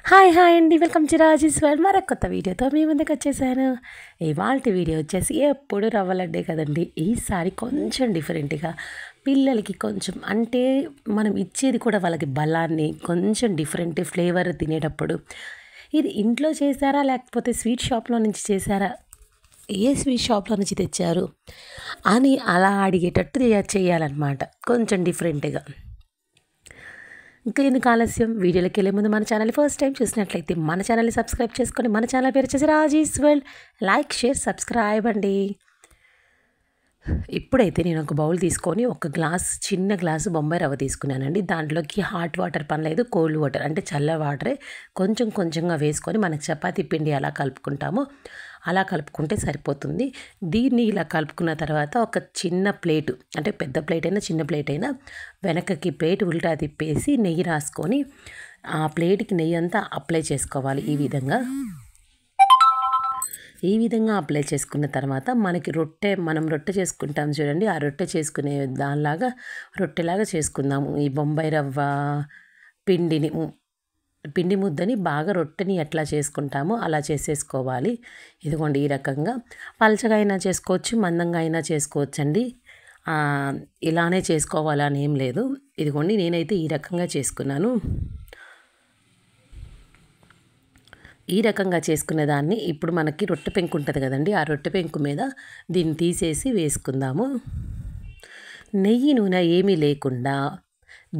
Hi అండి. Welcome to Raji's world. మరొక కొత్త వీడియోతో మీ ముందుకు వచ్చేసాను. ఇవాల్టి వీడియో వచ్చేసి ఎప్పుడు రవ్వ లడ్డే కదండి. ఈసారి కొంచెం డిఫరెంట్‌గా పిల్లలకి కొంచెం అంటే మనం ఇచ్చేది కూడా వాళ్ళకి బలాన్ని కొంచెం డిఫరెంట్ ఫ్లేవర్ తినేటప్పుడు ఇది ఇంట్లో చేశారా? లేకపోతే స్వీట్ షాప్‌లో నుంచి చేశారా? ఏ స్వీట్ షాప్‌లో నుంచి తెచ్చారు? అని అలా అడిగేటట్టు చేయాలన్నమాట. కొంచెం డిఫరెంట్‌గా. ఇంకా ఎందుకు ఆలస్యం వీడియోలోకి వెళ్ళే ముందు మన ఛానల్ ఫస్ట్ టైం చూసినట్లయితే మన ఛానల్ని సబ్స్క్రైబ్ చేసుకొని మన ఛానల్ పేరు వచ్చేసి Raji's world. Like share subscribe అండి. ఇప్పుడైతే నేను ఒక బౌల్ తీసుకొని ఒక చిన్న గ్లాసు బొంబాయి రవ్వ తీసుకున్నానండి. దాంట్లోకి హాట్ వాటర్ పనిలేదు, కోల్డ్ వాటర్ అంటే చల్ల వాటరే కొంచెం కొంచెంగా వేసుకొని మనకు చపాతీ పిండి ఎలా కలుపుకుంటామో అలా కలుపుకుంటే సరిపోతుంది. దీన్ని ఇలా కలుపుకున్న తర్వాత ఒక చిన్న ప్లేటు అంటే పెద్ద ప్లేట్ అయినా చిన్న ప్లేట్ అయినా వెనకకి ప్లేట్ ఉల్టా తిప్పేసి నెయ్యి రాసుకొని ఆ ప్లేట్కి నెయ్యి అంతా అప్లై చేసుకోవాలి. ఈ విధంగా అప్లై చేసుకున్న తర్వాత మనకి మనం రొట్టె చేసుకుంటాం చూడండి. ఆ రొట్టె చేసుకునే దానిలాగా రొట్టెలాగా చేసుకుందాము. ఈ బొంబాయి రవ్వ పిండి ముద్దని బాగా రొట్టెని ఎట్లా చేసుకుంటామో అలా చేసేసుకోవాలి. ఇదిగోండి ఈ రకంగా పలచగా అయినా చేసుకోవచ్చు, మందంగా అయినా చేసుకోవచ్చండి. ఇలానే చేసుకోవాలని ఏం లేదు. ఇదిగోండి నేనైతే ఈ రకంగా చేసుకున్నాను. ఈ రకంగా చేసుకునే దాన్ని ఇప్పుడు మనకి రొట్టె పెంకు ఉంటుంది కదండి. ఆ రొట్టె పెంకు మీద దీన్ని తీసేసి వేసుకుందాము. నెయ్యి నూనె ఏమీ లేకుండా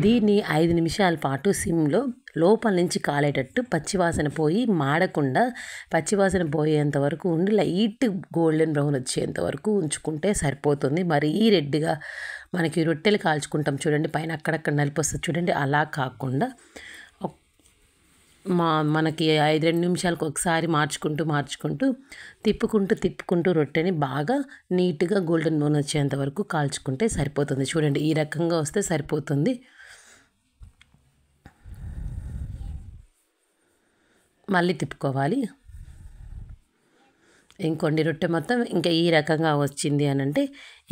దీన్ని 5 నిమిషాల పాటు సిమ్లో లోపల నుంచి కాలేటట్టు పచ్చివాసన పోయి మాడకుండా పచ్చివాసన పోయేంత వరకు ఉండి లైట్ గోల్డెన్ బ్రౌన్ వచ్చేంత వరకు ఉంచుకుంటే సరిపోతుంది. మరీ రెడ్గా మనకి రొట్టెలు కాల్చుకుంటాం చూడండి, పైన అక్కడక్కడ నలిపి వస్తుంది చూడండి, అలా కాకుండా మనకి 2 నిమిషాలకు ఒకసారి మార్చుకుంటూ తిప్పుకుంటూ రొట్టెని బాగా నీట్గా గోల్డెన్ బ్రౌన్ వచ్చేంత వరకు కాల్చుకుంటే సరిపోతుంది. చూడండి ఈ రకంగా వస్తే సరిపోతుంది. మళ్ళీ తిప్పుకోవాలి. ఇంకొండి రొట్టె మొత్తం ఇంకా ఈ రకంగా వచ్చింది అని అంటే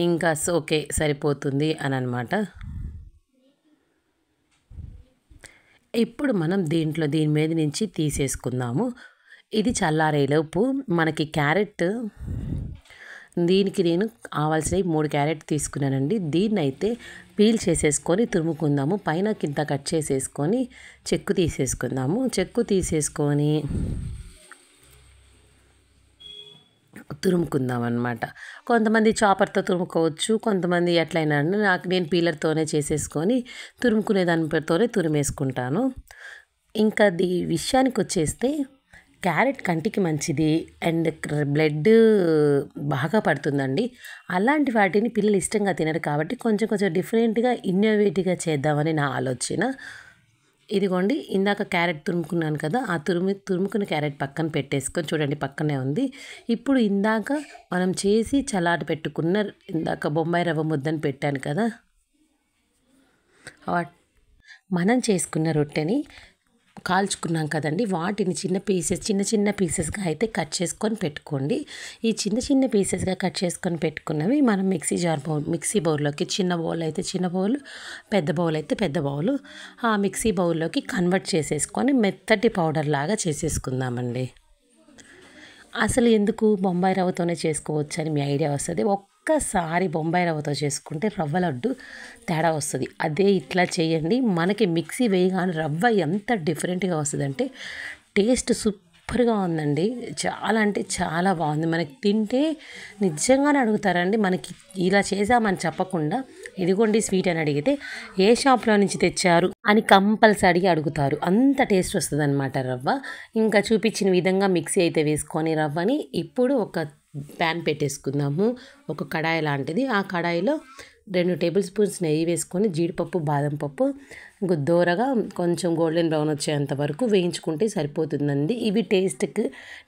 ఇంకా ఓకే సరిపోతుంది అని అనమాట. ఇప్పుడు మనం దీని మీద నుంచి తీసేసుకుందాము. ఇది చల్లారేలోపు మనకి దీనికి నేను కావాల్సినవి 3 క్యారెట్ తీసుకున్నానండి. దీన్నైతే పీల్ చేసేసుకొని తురుముకుందాము. పైన కింద కట్ చేసేసుకొని చెక్కు తీసేసుకుందాము. చెక్కు తీసేసుకొని తురుముకుందాం అనమాట. కొంతమంది చాపర్తో తురుముకోవచ్చు, కొంతమంది ఎట్లయినా నేను పీలర్తోనే చేసేసుకొని తురుముకునే దానితోనే తురిమేసుకుంటాను. ఇంకా విషయానికి వచ్చేస్తే క్యారెట్ కంటికి మంచిది అండ్ బ్లడ్ బాగా పడుతుందండి. అలాంటి వాటిని పిల్లలు ఇష్టంగా తినరు కాబట్టి కొంచెం డిఫరెంట్గా ఇన్నోవేటివ్గా చేద్దామని నా ఆలోచన. ఇదిగోండి ఇందాక క్యారెట్ తురుముకున్నాను కదా, ఆ తురుముకున్న క్యారెట్ పక్కన పెట్టేసుకొని చూడండి పక్కనే ఉంది. ఇప్పుడు ఇందాక మనం చేసి చల్లారి పెట్టుకున్న ఇందాక బొంబాయి రవ్వ ముద్దని పెట్టాను కదా, మనం చేసుకున్న రొట్టెని కాల్చుకున్నాం కదండి, వాటిని చిన్న పీసెస్గా అయితే కట్ చేసుకొని పెట్టుకోండి. ఈ చిన్న పీసెస్గా కట్ చేసుకొని పెట్టుకున్నవి మనం మిక్సీ బౌల్లోకి, చిన్న బౌల్ అయితే చిన్న బౌల్, పెద్ద బౌల్ అయితే పెద్ద బౌల్, ఆ మిక్సీ బౌల్లోకి కన్వర్ట్ చేసేసుకొని మెత్తటి పౌడర్ లాగా చేసేసుకుందామండి. అసలు ఎందుకు బొంబాయి రవ్వతోనే చేసుకోవచ్చు అని మీ ఐడియా వస్తుంది. ఒక్కసారి బొంబాయి రవ్వతో చేసుకుంటే రవ్వ లడ్డు తేడా వస్తుంది. అదే ఇట్లా చేయండి. మనకి మిక్సీ వేయగానే రవ్వ ఎంత డిఫరెంట్గా వస్తుందంటే టేస్ట్ సూపర్గా ఉందండి. చాలా అంటే చాలా బాగుంది. మనకి తింటే నిజంగానే అడుగుతారండి, మనకి ఇలా చేసామని చెప్పకుండా ఇదిగోండి స్వీట్ అని అడిగితే ఏ షాప్లో నుంచి తెచ్చారు అని కంపల్సరీ అడుగుతారు. అంత టేస్ట్ వస్తుంది అనమాట రవ్వ. ఇంకా చూపించిన విధంగా మిక్సీ అయితే వేసుకొని రవ్వని ఇప్పుడు ఒక ప్యాన్ పెట్టేసుకుందాము. ఒక కడాయి లాంటిది, ఆ కడాయిలో 2 టేబుల్ స్పూన్స్ నెయ్యి వేసుకొని జీడిపప్పు, బాదం పప్పు దోరగా కొంచెం గోల్డెన్ బ్రౌన్ వచ్చేంత వరకు వేయించుకుంటే సరిపోతుందండి. ఇవి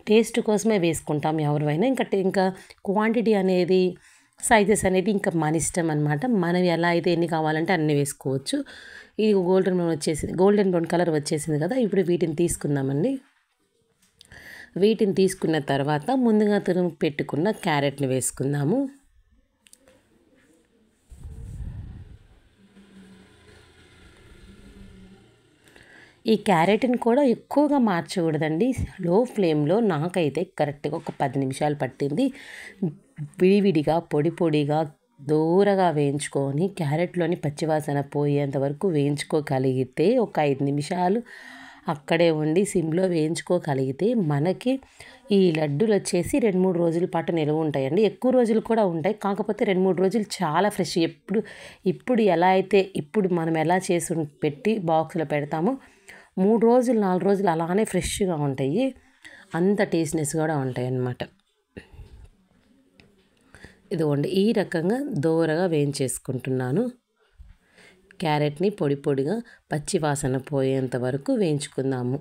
టేస్ట్ కోసమే వేసుకుంటాం ఎవరైనా. ఇంకా క్వాంటిటీ అనేది, సైజెస్ అనేది ఇంకా మన ఇష్టం అనమాట. మనం ఎలా అయితే ఎన్ని కావాలంటే అన్ని వేసుకోవచ్చు. ఇది గోల్డెన్ బ్రౌన్ కలర్ వచ్చేసింది కదా, ఇప్పుడు వీటిని తీసుకుందామండి. వీటిని తీసుకున్న తర్వాత ముందుగా తురుము పెట్టుకున్న క్యారెట్ని వేసుకుందాము. ఈ క్యారెట్ని కూడా ఎక్కువగా మార్చకూడదండి, లో ఫ్లేమ్లో. నాకైతే కరెక్ట్గా ఒక 10 నిమిషాలు పట్టింది. విడివిడిగా పొడి పొడిగా దూరగా వేయించుకొని క్యారెట్లోని పచ్చివాసన పోయేంత వరకు వేయించుకోగలిగితే, ఒక 5 నిమిషాలు అక్కడే ఉండి సిమ్లో వేయించుకోగలిగితే మనకి ఈ లడ్డూలు వచ్చేసి 2-3 రోజుల పాటు నిల్వ ఉంటాయండి. ఎక్కువ రోజులు కూడా ఉంటాయి, కాకపోతే 2-3 రోజులు చాలా ఫ్రెష్. ఇప్పుడు ఎలా అయితే ఇప్పుడు మనం ఎలా చేసి పెట్టి బాక్స్లో పెడతామో 3 రోజులు 4 రోజులు అలానే ఫ్రెష్గా ఉంటాయి, అంత టేస్ట్నెస్ కూడా ఉంటాయి అన్నమాట. ఇదిగోండి ఈ రకంగా దోరగా వేయించేసుకుంటున్నాను. క్యారెట్ని పొడి పొడిగా పచ్చి వాసన పోయేంత వరకు వేయించుకుందాము.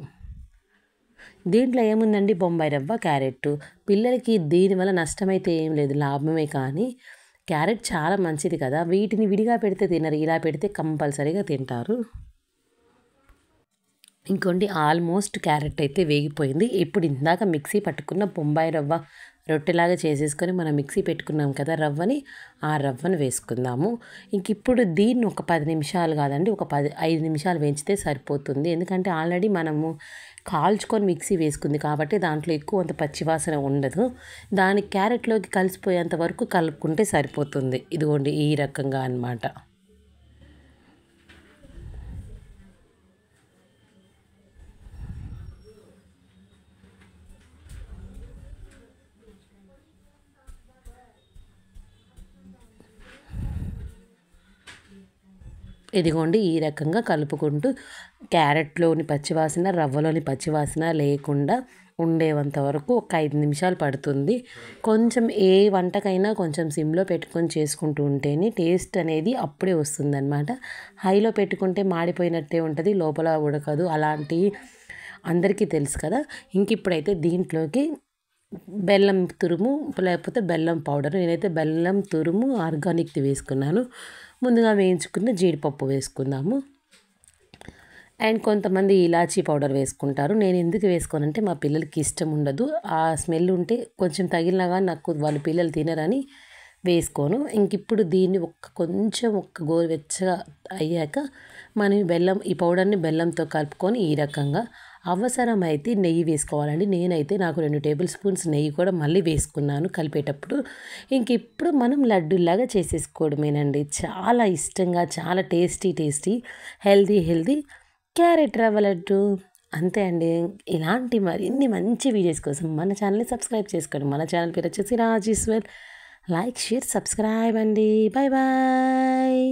దీంట్లో ఏముందండి, బొంబాయి రవ్వ క్యారెట్. పిల్లలకి దీనివల్ల నష్టమైతే ఏం లేదు, లాభమే. కానీ క్యారెట్ చాలా మంచిది కదా, వీటిని విడిగా పెడితే తినరు, ఇలా పెడితే కంపల్సరీగా తింటారు. ఇంకోండి ఆల్మోస్ట్ క్యారెట్ అయితే వేగిపోయింది. ఇప్పుడు ఇందాక మిక్సీ పట్టుకున్న బొంబాయి రవ్వ రొట్టెలాగా చేసేసుకొని మనం మిక్సీ పెట్టుకున్నాం కదా రవ్వని, ఆ రవ్వను వేసుకుందాము. ఇప్పుడు దీన్ని ఒక 10 నిమిషాలు కాదండి, ఒక 5 నిమిషాలు వేయించితే సరిపోతుంది. ఎందుకంటే ఆల్రెడీ మనము కాల్చుకొని మిక్సీ వేసుకుంది కాబట్టి దాంట్లో ఎక్కువ అంత పచ్చివాసన ఉండదు. దాని క్యారెట్లోకి కలిసిపోయేంత వరకు కలుపుకుంటే సరిపోతుంది. ఇదిగోండి ఈ రకంగా అన్నమాట. ఇదిగోండి ఈ రకంగా కలుపుకుంటూ క్యారెట్లోని పచ్చివాసన రవ్వలోని పచ్చివాసన లేకుండా ఉండేంత వరకు ఒక 5 నిమిషాలు పడుతుంది. కొంచెం ఏ వంటకైనా కొంచెం సిమ్లో పెట్టుకొని చేసుకుంటూ ఉంటేనే టేస్ట్ అనేది అప్పుడే వస్తుందన్నమాట. హైలో పెట్టుకుంటే మాడిపోయినట్టే ఉంటుంది, లోపల ఉడకదు. అలాంటివి అందరికీ తెలుసు కదా. ఇప్పుడైతే దీంట్లోకి బెల్లం తురుము లేకపోతే బెల్లం పౌడర్, నేనైతే బెల్లం తురుము ఆర్గానిక్ది వేసుకున్నాను. ముందుగా వేయించుకున్న జీడిపప్పు వేసుకుందాము. అండ్ కొంతమంది ఇలాచీ పౌడర్ వేసుకుంటారు. నేను ఎందుకు వేసుకోనంటే మా పిల్లలకి ఇష్టం ఉండదు, ఆ స్మెల్ ఉంటే కొంచెం తగిలినా కానీ నాకు వాళ్ళ పిల్లలు తినరని వేసుకోను. ఇప్పుడు దీన్ని కొంచెం గోరువెచ్చగా అయ్యాక మనం ఈ పౌడర్ని బెల్లంతో కలుపుకొని ఈ రకంగా అవసరమైతే నెయ్యి వేసుకోవాలండి. నేనైతే నాకు 2 టేబుల్ స్పూన్స్ నెయ్యి కూడా మళ్ళీ వేసుకున్నాను కలిపేటప్పుడు. ఇప్పుడు మనం లడ్డూలాగా చేసేసుకోవడమేనండి. చాలా ఇష్టంగా, చాలా టేస్టీ హెల్దీ క్యారెట్ రవ్వ లడ్డు. అంతే అండి. ఇలాంటి మరిన్ని మంచి వీడియోస్ కోసం మన ఛానల్ని సబ్స్క్రైబ్ చేసుకోండి. మన ఛానల్ పేరు వచ్చేసి రాజేశ్వర్. లైక్, షేర్, సబ్స్క్రైబ్ అండి. Bye bye.